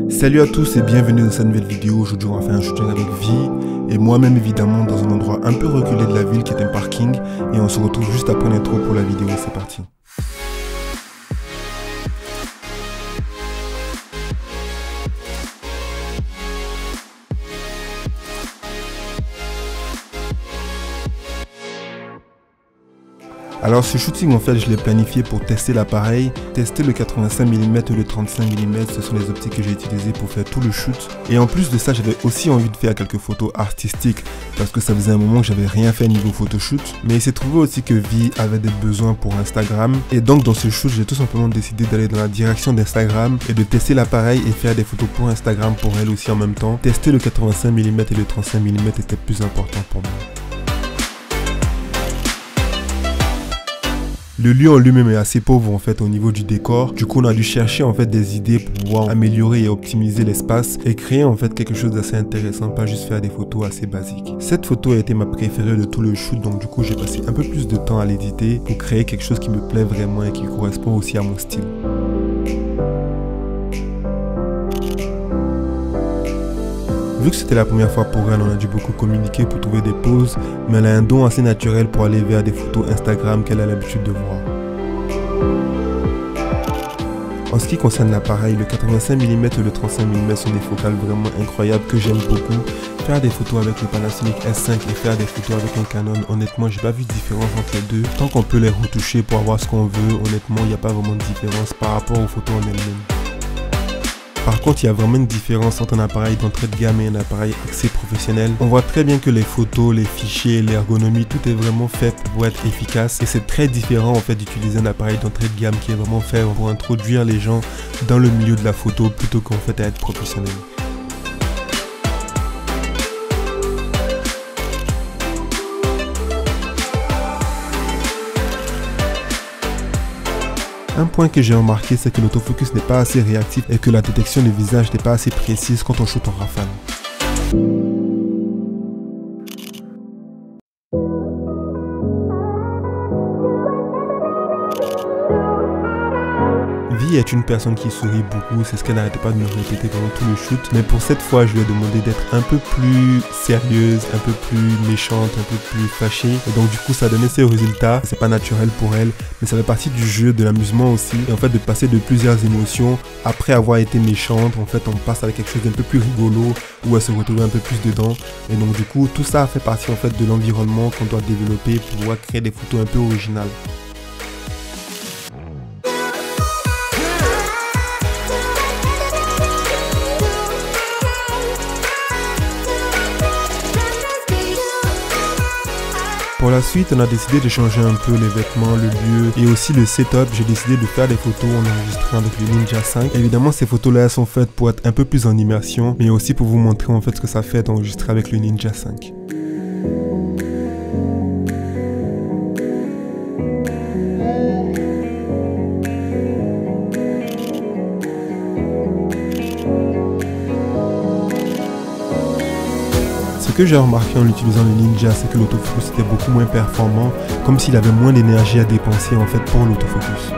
Salut à tous et bienvenue dans cette nouvelle vidéo. Aujourd'hui on va faire un shooting avec Vi et moi-même évidemment dans un endroit un peu reculé de la ville qui est un parking, et on se retrouve juste après l'intro pour la vidéo. C'est parti. Alors ce shooting en fait je l'ai planifié pour tester l'appareil, tester le 85 mm et le 35 mm, ce sont les optiques que j'ai utilisées pour faire tout le shoot. Et en plus de ça j'avais aussi envie de faire quelques photos artistiques parce que ça faisait un moment que j'avais rien fait niveau photoshoot. Mais il s'est trouvé aussi que Vi avait des besoins pour Instagram, et donc dans ce shoot j'ai tout simplement décidé d'aller dans la direction d'Instagram et de tester l'appareil et faire des photos pour Instagram pour elle aussi en même temps. Tester le 85 mm et le 35 mm était plus important pour moi. Le lieu en lui-même est assez pauvre en fait au niveau du décor. Du coup on a dû chercher en fait des idées pour pouvoir améliorer et optimiser l'espace et créer en fait quelque chose d'assez intéressant, pas juste faire des photos assez basiques. Cette photo a été ma préférée de tout le shoot, donc du coup j'ai passé un peu plus de temps à l'éditer pour créer quelque chose qui me plaît vraiment et qui correspond aussi à mon style. Vu que c'était la première fois pour elle, on a dû beaucoup communiquer pour trouver des poses, mais elle a un don assez naturel pour aller vers des photos Instagram qu'elle a l'habitude de voir. En ce qui concerne l'appareil, le 85 mm et le 35 mm sont des focales vraiment incroyables que j'aime beaucoup. Faire des photos avec le Panasonic S5 et faire des photos avec un Canon, honnêtement j'ai pas vu de différence entre les deux. Tant qu'on peut les retoucher pour avoir ce qu'on veut, honnêtement il n'y a pas vraiment de différence par rapport aux photos en elles-mêmes. Par contre, il y a vraiment une différence entre un appareil d'entrée de gamme et un appareil axé professionnel. On voit très bien que les photos, les fichiers, l'ergonomie, tout est vraiment fait pour être efficace. Et c'est très différent en fait d'utiliser un appareil d'entrée de gamme qui est vraiment fait pour introduire les gens dans le milieu de la photo plutôt qu'en fait à être professionnel. Un point que j'ai remarqué, c'est que l'autofocus n'est pas assez réactif et que la détection du visage n'est pas assez précise quand on shoot en rafale. Vi est une personne qui sourit beaucoup, c'est ce qu'elle n'arrêtait pas de me répéter pendant tout le shoot, mais pour cette fois je lui ai demandé d'être un peu plus sérieuse, un peu plus méchante, un peu plus fâchée, et donc du coup ça a donné ses résultats. C'est pas naturel pour elle, mais ça fait partie du jeu, de l'amusement aussi, et en fait de passer de plusieurs émotions, après avoir été méchante, en fait on passe avec quelque chose d'un peu plus rigolo, où elle se retrouve un peu plus dedans, et donc du coup tout ça fait partie en fait de l'environnement qu'on doit développer pour pouvoir créer des photos un peu originales. Pour la suite, on a décidé de changer un peu les vêtements, le lieu et aussi le setup. J'ai décidé de faire des photos en enregistrant avec le Ninja 5. Évidemment, ces photos-là sont faites pour être un peu plus en immersion, mais aussi pour vous montrer en fait ce que ça fait d'enregistrer avec le Ninja 5. Ce que j'ai remarqué en utilisant le Ninja, c'est que l'autofocus était beaucoup moins performant, comme s'il avait moins d'énergie à dépenser en fait pour l'autofocus.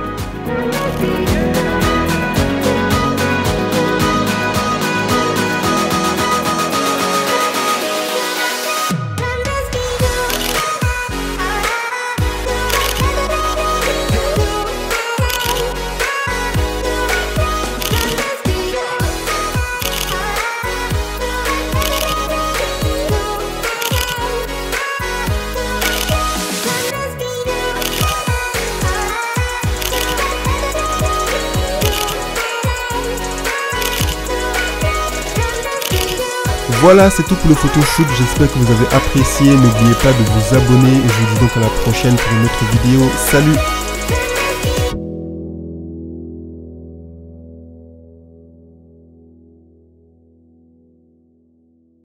Voilà, c'est tout pour le photoshoot, j'espère que vous avez apprécié, n'oubliez pas de vous abonner et je vous dis donc à la prochaine pour une autre vidéo. Salut!